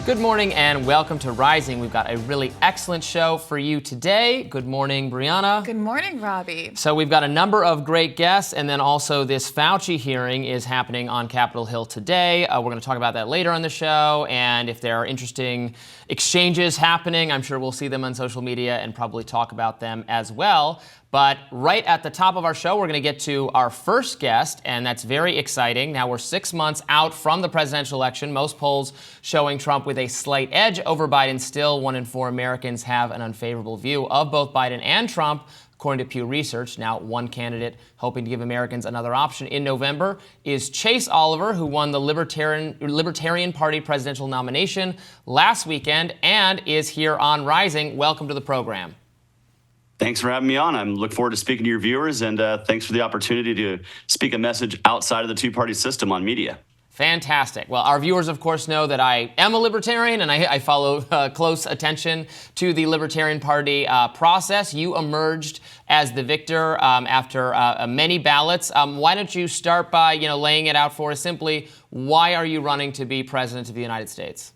Good morning and welcome to Rising. We've got a really excellent show for you today. Good morning, Briahna. Good morning, Robby. So we've got a number of great guests, and then also this Fauci hearing is happening on Capitol Hill today. We're going to talk about that later on the show, and if there are interesting exchanges happening, I'm sure we'll see them on social media and probably talk about them as well. But right at the top of our show, we're going to get to our first guest, and that's very exciting. Now, we're 6 months out from the presidential election. Most polls showing Trump with a slight edge over Biden. Still, 1 in 4 Americans have an unfavorable view of both Biden and Trump, according to Pew Research. Now, one candidate hoping to give Americans another option in November is Chase Oliver, who won the Libertarian Party presidential nomination last weekend and is here on Rising. Welcome to the program. Thanks for having me on. I look forward to speaking to your viewers, and thanks for the opportunity to speak a message outside of the two-party system on media. Fantastic. Well, our viewers, of course, know that I am a libertarian, and I follow close attention to the Libertarian Party process. You emerged as the victor after many ballots. Why don't you start by laying it out for us simply? Why are you running to be president of the United States?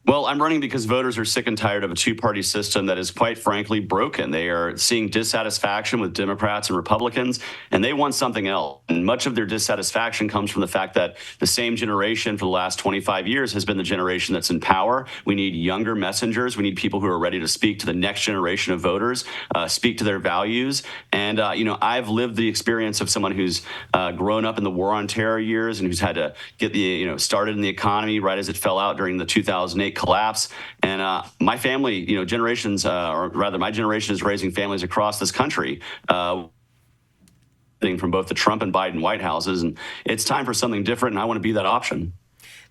Well, I'm running because voters are sick and tired of a two-party system that is quite frankly broken. They are seeing dissatisfaction with Democrats and Republicans, and they want something else. And much of their dissatisfaction comes from the fact that the same generation for the last 25 years has been the generation that's in power. We need younger messengers. We need people who are ready to speak to the next generation of voters, speak to their values. And, I've lived the experience of someone who's grown up in the war on terror years and who's had to get started in the economy right as it fell out during the 2008 collapse. And my family, generations, or rather my generation is raising families across this country from both the Trump and Biden White Houses. And it's time for something different, and I want to be that option.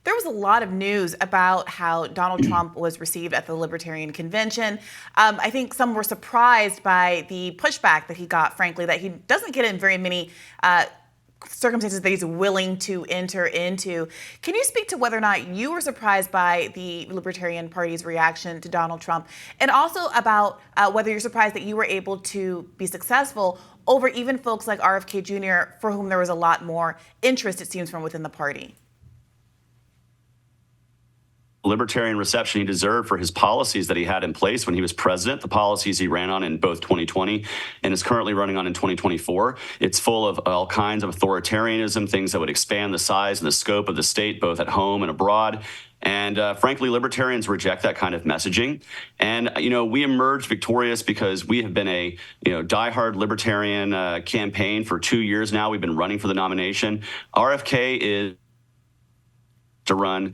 There was a lot of news about how Donald Trump was received at the Libertarian Convention. I think some were surprised by the pushback that he got, frankly, that he doesn't get in very many circumstances that he's willing to enter into. Can you speak to whether or not you were surprised by the Libertarian Party's reaction to Donald Trump, and also about whether you're surprised that you were able to be successful over even folks like RFK Jr., for whom there was a lot more interest, it seems, from within the party? Libertarian reception he deserved for his policies that he had in place when he was president, the policies he ran on in both 2020 and is currently running on in 2024. It's full of all kinds of authoritarianism, things that would expand the size and the scope of the state, both at home and abroad. And frankly, libertarians reject that kind of messaging. And, we emerged victorious because we have been a, diehard libertarian campaign for 2 years now. We've been running for the nomination. RFK is to run,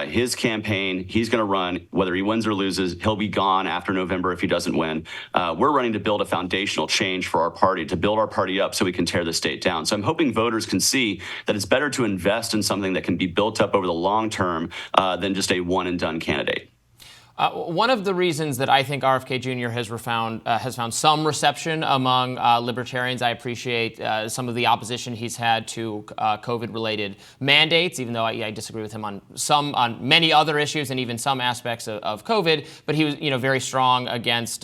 his campaign. He's going to run, whether he wins or loses. He'll be gone after November if he doesn't win. We're running to build a foundational change for our party, to build our party up so we can tear the state down. So I'm hoping voters can see that it's better to invest in something that can be built up over the long term than just a one and done candidate. One of the reasons that I think RFK Jr. has found some reception among libertarians, I appreciate some of the opposition he's had to COVID-related mandates, even though I disagree with him on many other issues and even some aspects of COVID. But he was, very strong against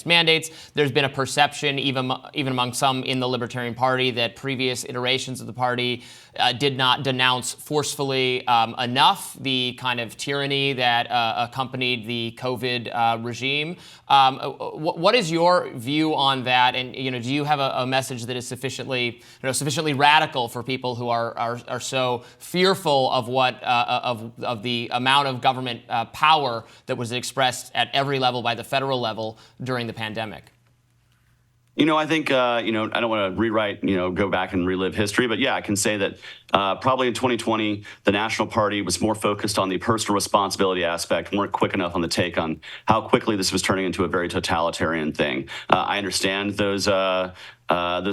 mandates. There's been a perception, even among some in the Libertarian Party, that previous iterations of the party did not denounce forcefully enough the kind of tyranny that accompanied the COVID regime. What is your view on that? And do you have a message that is sufficiently radical for people who are so fearful of what of the amount of government power that was expressed at every level by the federal level during the pandemic? I think, I don't want to rewrite, go back and relive history, but yeah, I can say that probably in 2020, the National Party was more focused on the personal responsibility aspect, weren't quick enough on the take on how quickly this was turning into a very totalitarian thing. I understand those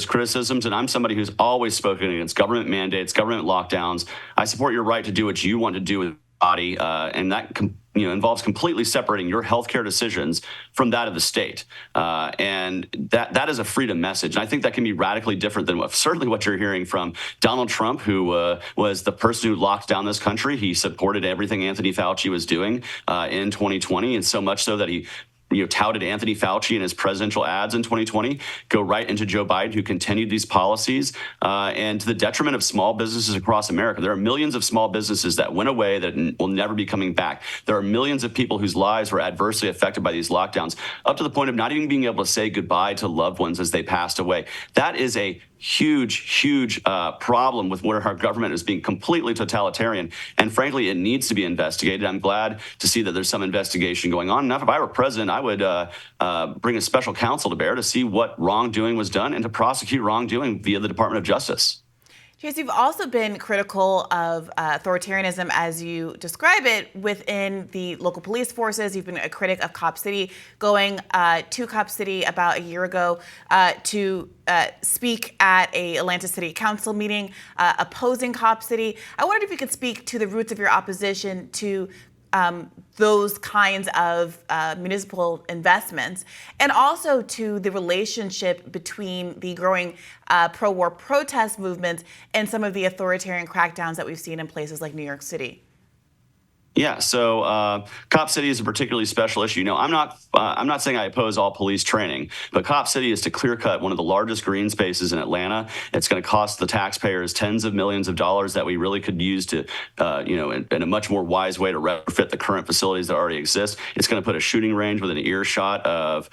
criticisms, and I'm somebody who's always spoken against government mandates, government lockdowns. I support your right to do what you want to do with your body, and that involves completely separating your healthcare decisions from that of the state. And that is a freedom message. And I think that can be radically different than certainly what you're hearing from Donald Trump, who was the person who locked down this country. He supported everything Anthony Fauci was doing in 2020, and so much so that he touted Anthony Fauci in his presidential ads in 2020 go right into Joe Biden, who continued these policies, and to the detriment of small businesses across America. There are millions of small businesses that went away that will never be coming back. There are millions of people whose lives were adversely affected by these lockdowns, up to the point of not even being able to say goodbye to loved ones as they passed away. That is a huge problem with where our government is being completely totalitarian. And frankly, it needs to be investigated. I'm glad to see that there's some investigation going on. Now, if I were president, I would bring a special counsel to bear to see what wrongdoing was done and to prosecute wrongdoing via the Department of Justice. Chase, you've also been critical of authoritarianism, as you describe it, within the local police forces. You've been a critic of Cop City, going to Cop City about a year ago to speak at a Atlanta City Council meeting opposing Cop City. I wondered if you could speak to the roots of your opposition to those kinds of municipal investments, and also to the relationship between the growing pro-war protest movements and some of the authoritarian crackdowns that we've seen in places like New York City. Yeah, so Cop City is a particularly special issue. I'm not saying I oppose all police training, but Cop City is to clear cut one of the largest green spaces in Atlanta. It's going to cost the taxpayers tens of millions of dollars that we really could use to, in a much more wise way to retrofit the current facilities that already exist. It's going to put a shooting range within an earshot of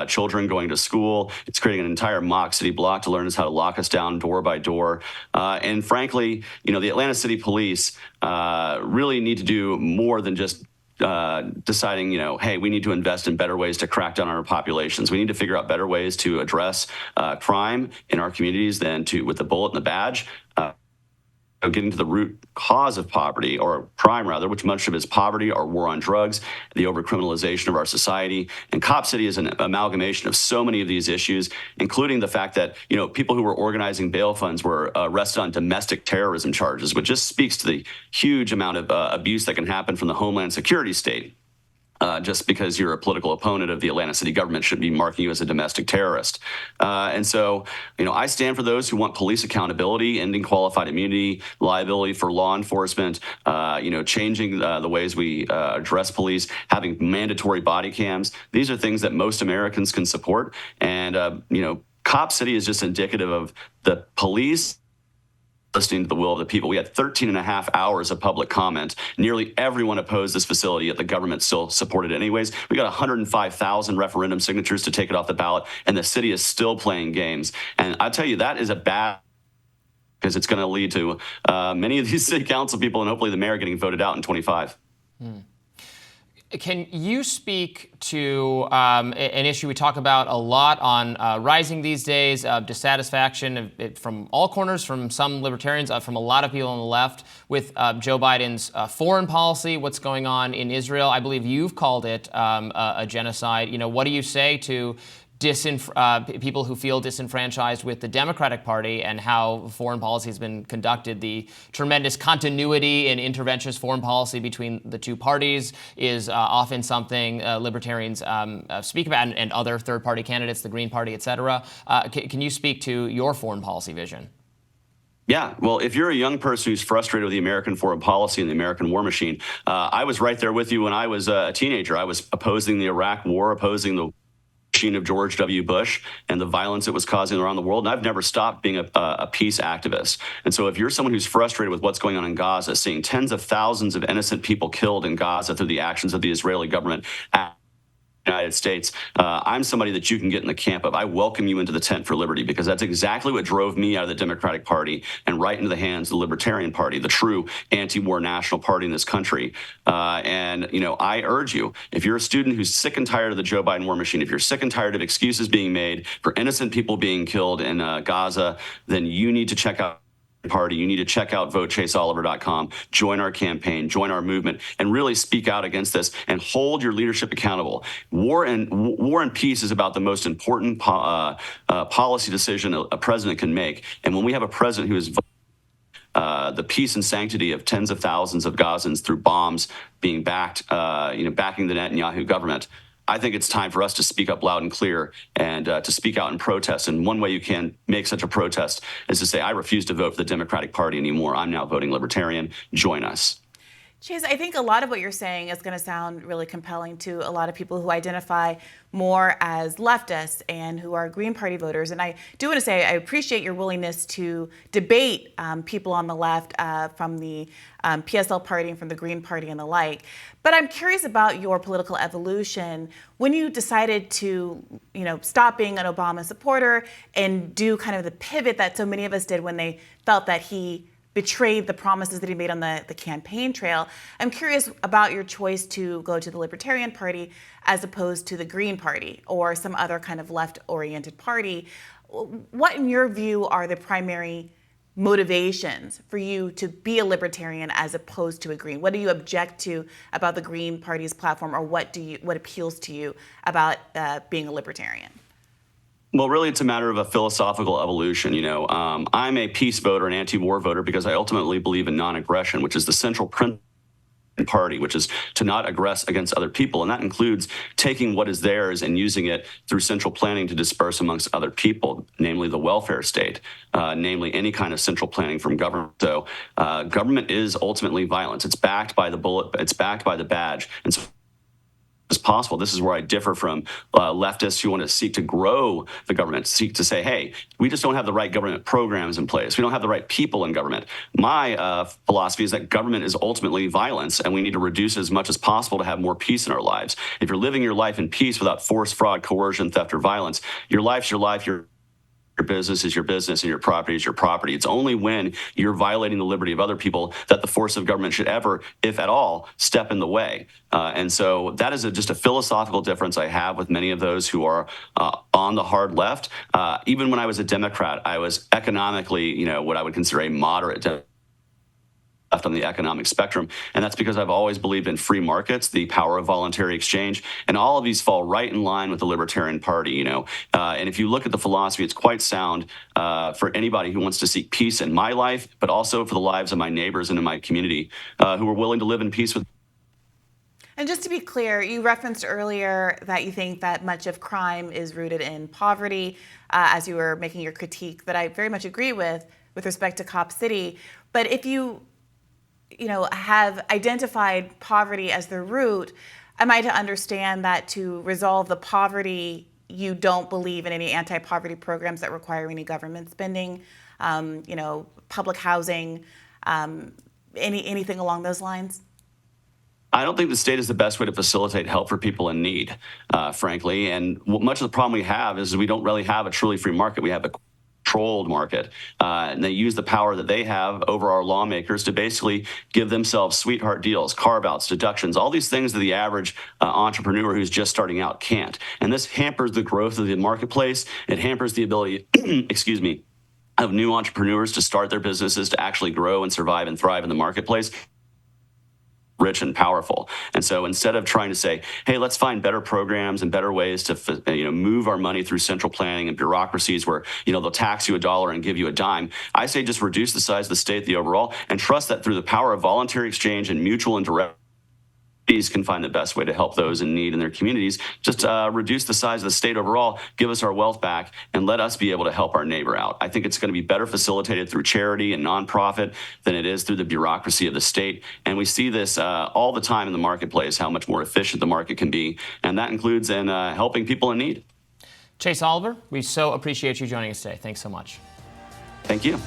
children going to school. It's creating an entire mock city block to learn us how to lock us down door by door. And frankly, the Atlanta City Police really need to do more than just deciding, hey, we need to invest in better ways to crack down on our populations. We need to figure out better ways to address crime in our communities than with the bullet and the badge. Getting to the root cause of poverty, or crime rather, which much of it is poverty, our war on drugs, the overcriminalization of our society. And Cop City is an amalgamation of so many of these issues, including the fact that, people who were organizing bail funds were arrested on domestic terrorism charges, which just speaks to the huge amount of abuse that can happen from the Homeland Security state. Just because you're a political opponent of the Atlanta City government should be marking you as a domestic terrorist. And so, I stand for those who want police accountability, ending qualified immunity, liability for law enforcement, changing the ways we address police, having mandatory body cams. These are things that most Americans can support. And, Cop City is just indicative of the police listening to the will of the people. We had 13 and a half hours of public comment. Nearly everyone opposed this facility, yet the government still supported it anyways. We got 105,000 referendum signatures to take it off the ballot, and the city is still playing games. And I tell you, that is a bad, because it's going to lead to many of these city council people and hopefully the mayor getting voted out in 25. Can you speak to an issue we talk about a lot on rising these days, dissatisfaction from all corners, from some libertarians, from a lot of people on the left, with Joe Biden's foreign policy, what's going on in Israel? I believe you've called it a genocide. What do you say to people who feel disenfranchised with the Democratic Party and how foreign policy has been conducted? The tremendous continuity in interventionist foreign policy between the two parties is often something libertarians speak about, and other third-party candidates, the Green Party, et cetera. Can you speak to your foreign policy vision? Yeah, well, if you're a young person who's frustrated with the American foreign policy and the American war machine, I was right there with you when I was a teenager. I was opposing the Iraq War, opposing the machine of George W. Bush and the violence it was causing around the world. And I've never stopped being a peace activist. And so if you're someone who's frustrated with what's going on in Gaza, seeing tens of thousands of innocent people killed in Gaza through the actions of the Israeli government, United States, I'm somebody that you can get in the camp of. I welcome you into the tent for liberty, because that's exactly what drove me out of the Democratic Party and right into the hands of the Libertarian Party, the true anti-war national party in this country. And I urge you, if you're a student who's sick and tired of the Joe Biden war machine, if you're sick and tired of excuses being made for innocent people being killed in Gaza, then you need to check out Party. You need to check out votechaseoliver.com, join our campaign, join our movement, and really speak out against this and hold your leadership accountable. War and peace is about the most important policy decision a president can make. And when we have a president who is the peace and sanctity of tens of thousands of Gazans through bombs being backing the Netanyahu government, I think it's time for us to speak up loud and clear and to speak out in protest. And one way you can make such a protest is to say, I refuse to vote for the Democratic Party anymore. I'm now voting Libertarian. Join us. Chase, I think a lot of what you're saying is going to sound really compelling to a lot of people who identify more as leftists and who are Green Party voters. And I do want to say I appreciate your willingness to debate people on the left from the PSL Party and from the Green Party and the like. But I'm curious about your political evolution. When you decided to, stop being an Obama supporter and do kind of the pivot that so many of us did when they felt that he betrayed the promises that he made on the campaign trail. I'm curious about your choice to go to the Libertarian Party as opposed to the Green Party or some other kind of left-oriented party. What, in your view, are the primary motivations for you to be a libertarian as opposed to a Green? What do you object to about the Green Party's platform, or what appeals to you about being a libertarian? Well, really, it's a matter of a philosophical evolution. I'm a peace voter, an anti-war voter, because I ultimately believe in non-aggression, which is the central principle of the party, which is to not aggress against other people. And that includes taking what is theirs and using it through central planning to disperse amongst other people, namely the welfare state, namely any kind of central planning from government. So government is ultimately violence. It's backed by the bullet. It's backed by the badge. And so as possible. This is where I differ from leftists who want to seek to grow the government, seek to say, hey, we just don't have the right government programs in place. We don't have the right people in government. My philosophy is that government is ultimately violence, and we need to reduce it as much as possible to have more peace in our lives. If you're living your life in peace without force, fraud, coercion, theft, or violence, your life's your life, your business is your business, and your property is your property. It's only when you're violating the liberty of other people that the force of government should ever, if at all, step in the way. And so that is just a philosophical difference I have with many of those who are on the hard left. Even when I was a Democrat, I was economically, what I would consider a moderate Democrat left on the economic spectrum. And that's because I've always believed in free markets, the power of voluntary exchange, and all of these fall right in line with the Libertarian Party, And if you look at the philosophy, it's quite sound for anybody who wants to seek peace in my life, but also for the lives of my neighbors and in my community who are willing to live in peace with. And just to be clear, you referenced earlier that you think that much of crime is rooted in poverty, as you were making your critique that I very much agree with respect to Cop City. But if you have identified poverty as the root, am I to understand that to resolve the poverty, you don't believe in any anti-poverty programs that require any government spending, public housing, anything along those lines? I don't think the state is the best way to facilitate help for people in need, frankly. And much of the problem we have is we don't really have a truly free market. We have a controlled market, and they use the power that they have over our lawmakers to basically give themselves sweetheart deals, carve-outs, deductions, all these things that the average entrepreneur who's just starting out can't. And this hampers the growth of the marketplace. It hampers the ability, of new entrepreneurs to start their businesses, to actually grow and survive and thrive in the marketplace. Rich and powerful. And so instead of trying to say, hey, let's find better programs and better ways to move our money through central planning and bureaucracies where they'll tax you $1 and give you a dime, I say just reduce the size of the state, the overall, and trust that through the power of voluntary exchange and mutual and direct can find the best way to help those in need in their communities. Just reduce the size of the state overall, give us our wealth back, and let us be able to help our neighbor out. I think it's going to be better facilitated through charity and nonprofit than it is through the bureaucracy of the state. And we see this all the time in the marketplace, how much more efficient the market can be. And that includes in helping people in need. Chase Oliver, we so appreciate you joining us today. Thanks so much. Thank you.